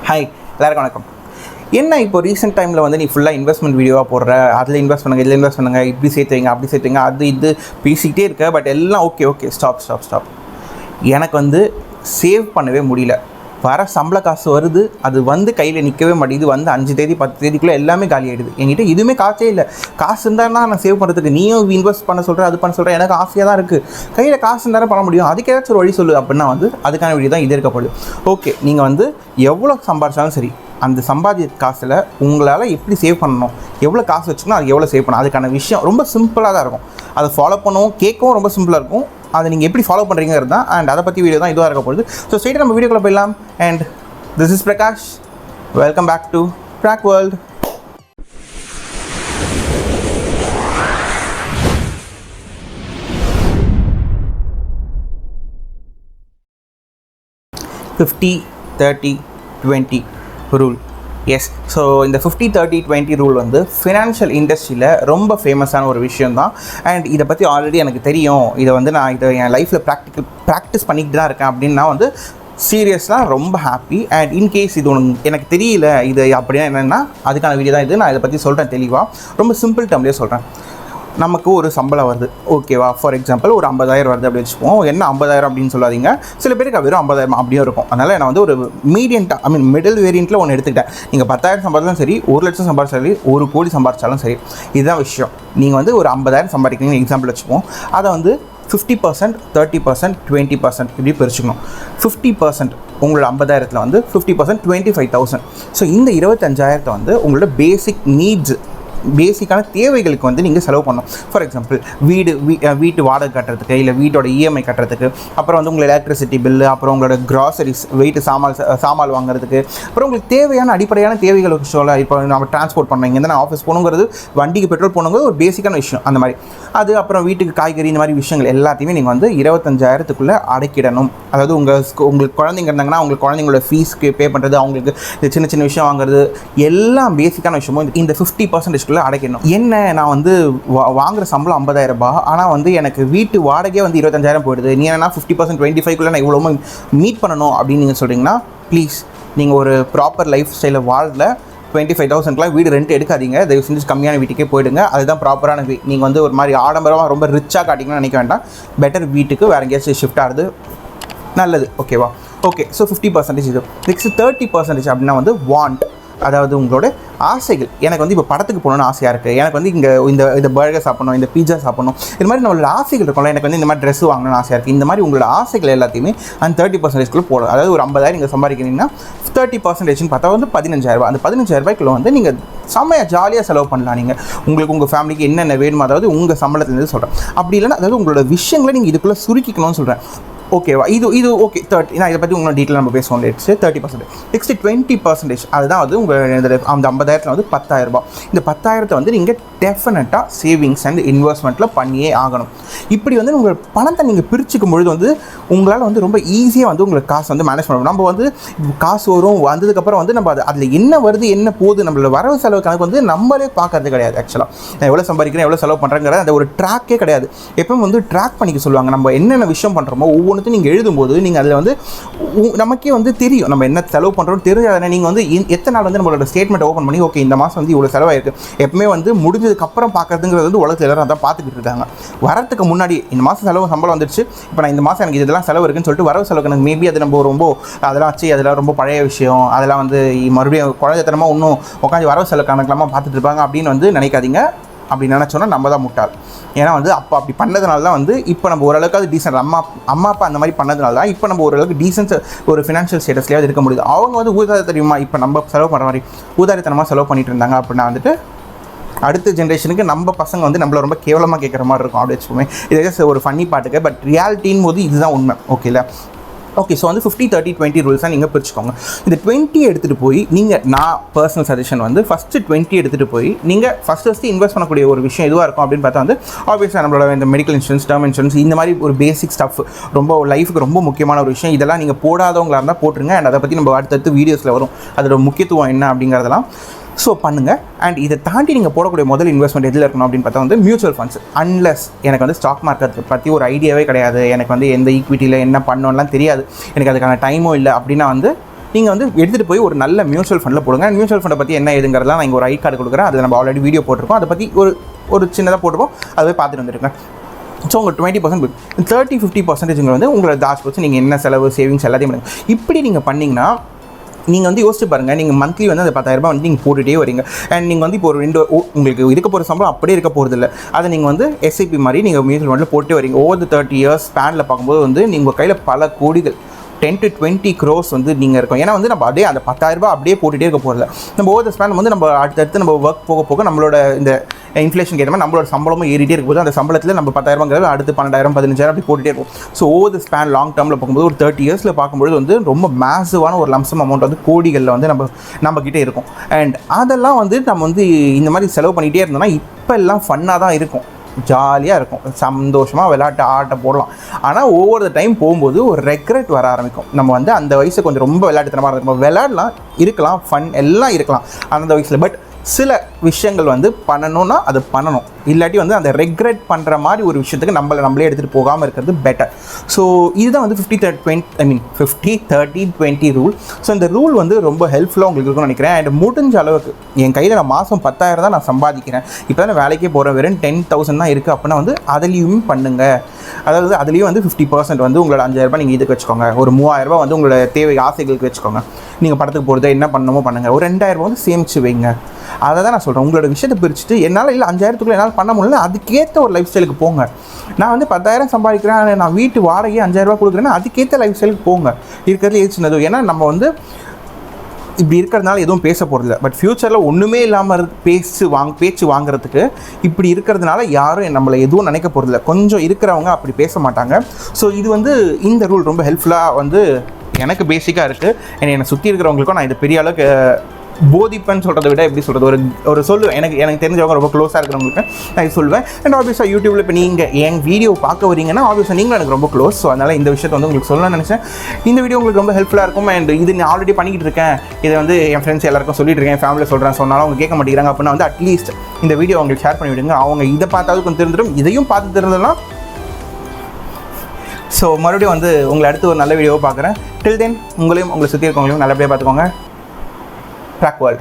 Hi எல்லாருக்கும் வணக்கம். என்ன இப்போ ரீசெண்ட் டைமில் வந்து நீ ஃபுல்லாக இன்வெஸ்ட்மெண்ட் வீடியோவாக போடுற, அதில் இன்வெஸ்ட் பண்ணுங்கள், இதில் இன்வெஸ்ட் பண்ணுங்கள், இப்படி சேர்த்துவீங்க அப்படி சேர்த்துவீங்க, அது இது பேசிக்கிட்டே இருக்க. பட் எல்லாம் ஓகே ஸ்டாப். எனக்கு வந்து சேவ் பண்ணவே முடியல. வர சம்பள காசு வருது, அது வந்து கையில் நிற்கவே மாட்டேங்குது. வந்து 5 தேதி 10 தேதிக்குள்ளே எல்லாமே காலி ஆகிடுது. என்கிட்ட எதுவுமே காசே இல்லை. காசு இருந்தாலும் நான் சேவ் பண்ணுறதுக்கு, நீயும் இன்வெஸ்ட் பண்ண சொல்கிற, அது பண்ண சொல்கிறேன். எனக்கு ஆசையாக தான் இருக்குது. கையில் காசு இருந்தாலும் பண்ண முடியும். அதுக்கு ஏதாச்சும் ஒரு வழி சொல்லு அப்படின்னா வந்து அதுக்கான வீடியோ தான் இது இருக்கப்படுது. ஓகே, நீங்கள் வந்து எவ்வளோ சம்பாதிச்சாலும் சரி, அந்த சம்பாதிய காசில் உங்களால் எப்படி சேவ் பண்ணணும், எவ்வளோ காசு வச்சுக்கணும், அது எவ்வளோ சேவ் பண்ணணும், அதுக்கான விஷயம் ரொம்ப சிம்பிளாக தான் இருக்கும். அதை ஃபாலோ பண்ணவும் கேட்கவும் ரொம்ப சிம்பிளாக இருக்கும். அதை நீங்கள் எப்படி ஃபாலோ பண்ணுறீங்கிறது தான். அண்ட் அதை பற்றி வீடியோ தான் இதுவாக இருக்க போகுது. ஸோ ஸ்ட்ரெயிட்டாக நம்ம வீடியோக்குள்ளே போயிடலாம். And this is Prakash. Welcome back to Prak World. $50, $30, $20 rule. Yes, so இந்த 50, 30, 20 ரூல் வந்து ஃபினான்ஷியல் இண்டஸ்ட்ரியில் ரொம்ப ஃபேமஸான ஒரு விஷயம் தான். அண்ட் இதை பற்றி ஆல்ரெடி எனக்கு தெரியும். இதை வந்து நான் என் லைஃப்பில் ப்ராக்டிஸ் பண்ணிக்கிட்டு தான் இருக்கேன் அப்படின்னா வந்து சீரியஸாக ரொம்ப ஹாப்பி. அண்ட் இன்கேஸ் இது எனக்கு தெரியல இது அப்படின்னா என்னென்னா அதுக்கான வீடியோ தான் இது. நான் இதை பற்றி சொல்கிறேன் தெளிவாக. ரொம்ப சிம்பிள் டேர்ம்லேயே சொல்கிறேன். நமக்கு ஒரு சம்பளம் வருது, ஓகேவா? ஃபார் எக்ஸாம்பிள் ஒரு 50,000 வருது அப்படி வச்சுப்போம். என்ன 50,000 அப்படின்னு சொல்லாதீங்க. சில பேருக்கு வெறும் 50,000 அப்படியும் இருக்கும். அதனால் நான் வந்து ஒரு மிடில் வேரியண்ட்டில் ஒன்று எடுத்துக்கிட்டேன். நீங்கள் 10,000 சம்பாதிச்சாலும் சரி, 1,00,000 சம்பாதிச்சாலும் சரி, 1 கோடி சம்பாதிச்சாலும் சரி, இதுதான் விஷயம். நீங்கள் வந்து ஒரு 50,000 சம்பாதிக்கிறீங்கன்னு எக்ஸாம்பிள் வச்சுப்போம். அதை வந்து 50%, 30%, 20% இப்படி பிரிச்சுக்கணும். 50% உங்களோட 50,000 வந்து 50% 25,000. ஸோ இந்த 25,000 வந்து உங்களோட பேசிக் நீட்ஸ், பேசிக்கான தேவைகளுக்கு வந்து நீங்கள் செலவு பண்ணணும். ஃபார் எக்ஸாம்பிள் வீட்டு வாடகை கட்டுறதுக்கு, இல்லை வீட்டோட இஎம்ஐ கட்டுறதுக்கு, அப்புறம் வந்து உங்களோட எலக்ட்ரிசிட்டி பில்லு, அப்புறம் உங்களோட க்ராசரிஸ் சாமான் வாங்குறதுக்கு, அப்புறம் உங்களுக்கு தேவையான அடிப்படையான தேவைகளுக்கு சொல்ல. இப்போ நம்ம டிரான்ஸ்போர்ட் பண்ணோம், இங்கேருந்து நான் ஆஃபீஸ் போகணுங்கிறது, வண்டிக்கு பெட்ரோல் போகணுங்கிறது ஒரு பேசிக்கான விஷயம். அந்த மாதிரி அது அப்புறம் வீட்டுக்கு காய்கறி, இந்த மாதிரி விஷயங்கள் எல்லாத்தையுமே நீங்கள் வந்து 25,000க்குள்ளே அடைக்கிடணும். அதாவது உங்களுக்கு குழந்தைங்க இருந்தாங்கன்னா உங்களுக்கு குழந்தைங்களோட ஃபீஸ்க்கு பே பண்ணுறது, அவங்களுக்கு இந்த சின்ன விஷயம் வாங்குறது, எல்லாம் பேசிக்கான விஷயமும் இந்த 50% அடைக்கணும். என்ன, நான் வந்து வாங்குற சம்பளம் 50,000 ரூபாய், ஆனால் வந்து எனக்கு வீட்டு வாடகையே வந்து 25,000 போயிடுது. நீ என்ன 50% 25க்குள்ளே நான் இவ்வளோ மீட் பண்ணணும் அப்படின்னு நீங்கள் சொல்கிறீங்கன்னா, ப்ளீஸ் நீங்கள் ஒரு ப்ராப்பர் லைஃப் ஸ்டைலை வாழல. 25,000க்குலாம் வீடு ரெண்ட் எடுக்காதீங்க. தயவு செஞ்சு கம்மியான வீட்டுக்கே போயிடுங்க. அதுதான் ப்ராப்பரான நீங்கள் வந்து ஒரு மாதிரி ஆடம்பரமாக ரொம்ப ரிச்சாக காட்டிங்கன்னு நினைக்க வேண்டாம். பெட்டர் வீட்டுக்கு வேறு எங்கேயாச்சும் ஷிஃப்ட் ஆகுது நல்லது, ஓகேவா? ஓகே, ஸோ 50% இது. நெக்ஸ்ட் 30% அப்படின்னா வந்து வாண்ட், அதாவது உங்களோட ஆசைகள். எனக்கு வந்து இப்போ படத்துக்கு போகணுன்னு ஆசையாக இருக்குது. எனக்கு வந்து இந்த பர்கர் சாப்பிடணும், இந்த பீஸா சாப்பிடணும், இது மாதிரி நம்மளோட ஆசைகள் இருக்கும்ல. எனக்கு வந்து இந்த மாதிரி ட்ரெஸ் வாங்கணும்னு ஆசையாக இருக்குது. இந்த மாதிரி உங்களோட ஆசைகள் எல்லாத்தையுமே அந்த 30%க்குள்ளே போடும். அதாவது ஒரு 50,000 நீங்கள் சம்பாதிக்கிறீங்கன்னா 30% பார்த்தா வந்து 15,000. அந்த 15,000 வந்து நீங்கள் செம்மையாக ஜாலியாக செலவு பண்ணலாம். நீங்கள் உங்கள் ஃபேமிலிக்கு என்னென்ன வேணுமோ, அதாவது உங்கள் சம்பளத்துலேருந்து சொல்கிறேன். அப்படி இல்லைன்னா அதாவது உங்களோட விஷயங்களை நீங்கள் இதுக்குள்ளே சுருக்கிக்கணும்னு சொல்கிறேன். ஓகேவா? இது ஓகே. 30 நான் இதை பற்றி உங்களோட டீட்டெயில் நம்ம பேசுவோம். லெட்ஸ் 30%. நெக்ஸ்ட் 20% அதுதான் வந்து உங்கள் அந்த 50,000 வந்து 10,000 ரூபாய். இந்த 10,000 வந்து நீங்கள் டெஃபினட்டாக சேவிங்ஸ் அண்ட் இன்வெஸ்ட்மெண்ட்டில் பண்ணியே ஆகணும். இப்படி வந்து உங்கள் பணத்தை நீங்கள் பிரிச்சுக்கும் பொழுது வந்து உங்களால் வந்து ரொம்ப ஈஸியாக வந்து உங்களுக்கு காசு வந்து மேனேஜ் பண்ணணும். நம்ம வந்து காசு வரும், வந்ததுக்கப்புறம் வந்து நம்ம அதில் என்ன வருது என்ன போகுது, நம்மளோட வரவு செலவு கணக்கு வந்து நம்மளே பார்க்கறது கிடையாது. ஆக்சுவலாக நான் எவ்வளோ சம்பாதிக்கிறேன், எவ்வளோ செலவு பண்ணுறேங்கிற அந்த ஒரு ட்ராக்கே கிடையாது. எப்பவும் வந்து ட்ராக் பண்ணிக்க சொல்லுவாங்க. நம்ம என்னென்ன விஷயம் பண்ணுறோமோ ஒவ்வொன்றுத்தையும் நீங்கள் எழுதும்போது நீங்கள் அதில் வந்து நமக்கே வந்து தெரியும் நம்ம என்ன செலவு பண்ணுறோம்னு தெரியாத. நீங்கள் வந்து எத்தனை நாள் வந்து நம்மளோட ஸ்டேட்மெண்ட் ஓப்பன் பண்ணி ஓகே இந்த மாதம் வந்து இவ்வளோ செலவாயிருக்கு, எப்பவுமே வந்து முடிஞ்சதுக்கப்புறம் பார்க்கறதுங்கிறது வந்து உலகத்தில் எல்லாரும் அதான் பார்த்துக்கிட்டு இருக்காங்க. வரத்துக்கு முன்னாடி இந்த மாதம் சம்பளம் வந்துடுச்சு, இப்போ நான் இந்த மாதம் எனக்கு இதெல்லாம் செலவு இருக்குன்னு சொல்லிட்டு வரவு செலவு கணக்கு மேபி அது நம்ம ரொம்ப அதெல்லாம் வச்சு அதெல்லாம் ரொம்ப பழைய விஷயம், அதெல்லாம் வந்து மறுபடியும் குழந்தைத்தனமாக இன்னும் உட்காந்து வரவு செலவு கணக்கெல்லாமா பார்த்துட்டு இருப்பாங்க அப்படின்னு வந்து நினைக்காதீங்க. அப்படி நினச்சோன்னா நம்ம தான் முட்டாள். ஏன்னா வந்து அப்போ அப்படி பண்ணதுனால தான் வந்து இப்போ நம்ம ஓரளவுக்கு அது டீசென்ட் அம்மா அப்பா அந்த மாதிரி பண்ணதுனால தான் இப்போ நம்ம ஓரளவுக்கு டீசென்ட் ஒரு ஃபினான்ஷியல் ஸ்டேட்டஸ்லேயாவது இருக்க முடியுது. அவங்க வந்து ஊதாரி தெரியுமா, இப்போ நம்ம செலவு பண்ணுற மாதிரி ஊதாரித்தனமாக செலவு பண்ணிட்டு இருந்தாங்க அப்படின்னா வந்துட்டு அடுத்த ஜென்ரேஷனுக்கு நம்ம பசங்க வந்து நம்மள ரொம்ப கேவலமாக கேட்குற மாதிரி இருக்கும். அப்படி வச்சுக்கோமே. இதே ஒரு ஃபன்னி பாட்டுக்கு, பட் ரியாலிட்டின் போது இதுதான் உண்மை. ஓகேல? ஓகே, ஸோ வந்து 50, 30, 20 ரூல்ஸாக நீங்கள் பிரிச்சுக்கோங்க. இந்த 20 எடுத்துகிட்டு போய் நான் பர்சனல் சஜஷன் வந்து ஃபஸ்ட்டு 20 எடுத்துகிட்டு போய் நீங்கள் ஃபஸ்ட்டு இன்வெஸ்ட் பண்ணக்கூடிய ஒரு விஷயம் எதுவாக இருக்கும் அப்படின்னு பார்த்தா வந்து ஆப்வியஸாக நம்மளோட இந்த மெடிக்கல் இன்சூரன்ஸ், டேர்ம் இன்சூரன்ஸ், இந்த மாதிரி ஒரு பேசிக் ஸ்டஃப் ரொம்ப லைஃபுக்கு ரொம்ப முக்கியமான ஒரு விஷயம். இதெல்லாம் நீங்கள் போடாதவங்களாக இருந்தால் போட்டுருங்க. அண்ட் அதை பற்றி நம்ம அடுத்தடுத்து வீடியோஸில் வரும் அதோட முக்கியத்துவம் என்ன அப்படிங்கிறதெல்லாம். ஸோ பண்ணுங்கள். அண்ட் இதை தாண்டி நீங்கள் போடக்கூடிய முதல் இன்வெஸ்ட்மெண்ட் எதில் இருக்கணும் அப்படின்னு பார்த்தா வந்து மியூச்சுவல் ஃபண்ட்ஸ். அன்லெஸ் எனக்கு வந்து ஸ்டாக் மார்க்கெட் பற்றி ஒரு ஐடியாவே கிடையாது, எனக்கு வந்து எந்த ஈக்விட்டியில் என்ன பண்ணணும்லாம் தெரியாது, எனக்கு அதுக்கான டைமும் இல்லை அப்படின்னா வந்து நீங்கள் வந்து எடுத்துகிட்டு போய் ஒரு நல்ல மியூச்சுவல் ஃபண்டில் போடுங்க. அண்ட் மியூச்சுவல் ஃபண்டை பற்றி என்ன ஏதுங்கிறதெல்லாம் நான் இங்கே ஒரு ஐ கார்டு கொடுக்குறேன். அதில் நம்ம ஆல்ரெடி வீடியோ போட்டிருக்கோம். அதை பற்றி ஒரு சின்னதாக போட்டுப்போம். அதை போய் பார்த்துட்டு வந்துருக்கேன். ஸோ உங்கள் 20% 30-50% வந்து உங்களோட தாஸ் வச்சு நீங்கள் என்ன செலவு சேவிங்ஸ் எல்லாத்தையும் பண்ணுங்கள். இப்படி நீங்கள் பண்ணிங்கன்னா நீங்கள் வந்து யோசிச்சு பாருங்கள், நீங்கள் மந்த்லி வந்து அந்த 10,000 வந்து நீங்கள் போட்டுகிட்டே வரீங்க. அண்ட் நீங்கள் வந்து இப்போ ஒரு உங்களுக்கு இருக்க போகிற சம்பளம் அப்படியே இருக்க போகிறது இல்லை. அதை நீங்கள் வந்து எஸ்ஐபி மாதிரி நீங்கள் மியூச்சுவல் ஃபண்டில் போட்டே வரீங்க. ஓவர் 30 இயர்ஸ் ஸ்பேனில் பார்க்கும்போது வந்து நீங்கள் கையில் பல கோடிகள் 10 to 20 crores வந்து நீங்கள் இருக்கும். ஏன்னா வந்து நம்ம அதே அந்த 10,000 அப்படியே போட்டுகிட்டே இருக்க போகிறதில்ல. நம்ம ஓவர் ஸ்பேன் வந்து நம்ம அடுத்தடுத்து நம்ம ஒர்க் போக போக நம்மளோட இந்த இன்ஃப்ளேஷன் ஏற்ற மாதிரி நம்மளோட சம்பளமும் ஏறிட்டே இருக்கும் போது அந்த சம்பளத்தில் நம்ம 10,000 அடுத்து 12,000 15,000 அப்படி போட்டுகிட்டே இருக்கும். ஸோ ஓவர் ஸ்பேன் லாங் டேர்மில் பார்க்கும்போது ஒரு 30 இயர்ஸில் பார்க்கும்போது வந்து ரொம்ப மேசிவான ஒரு லம்சம் அமௌண்ட் வந்து கோடிகளில் வந்து நம்மக்கிட்டே இருக்கும். அண்ட் அதெல்லாம் வந்து நம்ம வந்து இந்த மாதிரி செலவு பண்ணிகிட்டே இருந்தோம்னா இப்போ எல்லாம் ஃபன்னாக தான் இருக்கும், ஜாலியாக இருக்கும், சந்தோஷமாக விளையாட்டு ஆட்ட போடலாம். ஆனால் ஒவ்வொரு டைம் போகும்போது ஒரு ரெக்ரெட் வர ஆரம்பிக்கும். நம்ம வந்து அந்த வயசு கொஞ்சம் ரொம்ப விளையாட்டுத்தனமாக இருக்கும், விளையாடலாம், இருக்கலாம், ஃபன் எல்லாம் இருக்கலாம் அந்த வயசில். பட் சில விஷயங்கள் வந்து பண்ணணும்னா அது பண்ணணும், இல்லாட்டி வந்து அந்த ரெக்ரெட் பண்ணுற மாதிரி ஒரு விஷயத்துக்கு நம்மளே எடுத்துகிட்டு போகாமல் இருக்கிறது பெட்டர். ஸோ இதுதான் வந்து 50-30-20 ரூல். ஸோ இந்த ரூல் வந்து ரொம்ப ஹெல்ப்ஃபுல்லாக உங்களுக்கு இருக்குன்னு நினைக்கிறேன். அண்ட் முடிஞ்ச அளவுக்கு என் கையில் நான் மாதம் 10,000 தான் நான் சம்பாதிக்கிறேன், இப்போ தான் வேலைக்கே போகிறேன், வெறும் 10,000 தான் இருக்குது அப்படின்னா வந்து அதுலேயும் பண்ணுங்கள். அதாவது அதுலேயும் வந்து 50% வந்து உங்களோட 5,000 நீங்கள் இதுக்கு வச்சுக்கோங்க, ஒரு 3,000 வந்து உங்களோட தேவை ஆசைகளுக்கு வச்சுக்கோங்க, நீங்கள் படத்துக்கு போகிறது என்ன பண்ணணுமோ பண்ணுங்கள், ஒரு 2,000 வந்து சேமித்து வைங்க. அதை தான் நான் சொல்கிறேன். உங்களோட விஷயத்தை பிரிச்சுட்டு என்னால் இல்லை 5,000க்குள்ளே என்னால் பண்ண முடியல, அதுக்கேற்ற ஒரு லைஃப் ஸ்டைலுக்கு போங்க. நான் வந்து 10,000 சம்பாதிக்கிறேன், நான் வீட்டு வாடகையே 5,000 கொடுக்குறேன்னா அதுக்கேற்ற லைஃப் ஸ்டைலுக்கு போங்க. இருக்கிறது ஏது சின்னது. ஏன்னா நம்ம வந்து இப்படி இருக்கிறதுனால எதுவும் பேச போகிறதில்ல. பட் ஃப்யூச்சரில் ஒன்றுமே இல்லாமல் பேச்சு வாங்குறதுக்கு இப்படி இருக்கிறதுனால யாரும் நம்மளை எதுவும் நினைக்க போகிறதில்ல. கொஞ்சம் இருக்கிறவங்க அப்படி பேச மாட்டாங்க. ஸோ இது வந்து இந்த ரூல் ரொம்ப ஹெல்ப்ஃபுல்லாக வந்து எனக்கு பேசிக்காக இருக்குது. என்னை சுற்றி இருக்கிறவங்களுக்கும் நான் இது பெரிய அளவுக்கு போதிப்பன்னு சொல்கிறத விட எப்படி சொல்கிறது, ஒரு சொல்லுவேன். எனக்கு தெரிஞ்சவங்க ரொம்ப க்ளோஸாக இருக்கிறவங்களுக்கு நான் இது சொல்லுவேன். அண்ட் ஆப்வியஸாக யூடியூப்பில் இப்போ நீங்கள் என் வீடியோ பார்க்க வரீங்கன்னா ஆப்வியஸாக நீங்களும் எனக்கு ரொம்ப க்ளோஸ். ஸோ அதனால் இந்த விஷயத்தை வந்து உங்களுக்கு சொல்லணும்னு நினச்சேன். இந்த வீடியோ உங்களுக்கு ரொம்ப ஹெல்ப்ஃபுல்லாக இருக்கும். அண்ட் இது நான் ஆல்ரெடி பண்ணிக்கிட்டு இருக்கேன், இதை வந்து என் ஃப்ரெண்ட்ஸ் எல்லாருக்கும் சொல்லிட்டு இருக்கேன், ஃபேமிலியில் சொல்கிறேன், சொன்னாலும் அவங்க கேட்க மாட்டேங்கிறாங்க அப்படின்னா வந்து அட்லீஸ்ட் இந்த வீடியோ அவங்களுக்கு ஷேர் பண்ணி விடுங்க. அவங்க இதை பார்த்தாவது கொஞ்சம் தெரிஞ்சிடும், இதையும் பார்த்து தெரிஞ்சதுலாம். ஸோ மறுபடியும் வந்து உங்களை அடுத்து ஒரு நல்ல வீடியோவை பார்க்குறேன். டில் தென் உங்களையும் உங்களை சுற்றி இருக்கவங்களையும் நல்லபடியாக பார்த்துக்கோங்க. Prak World.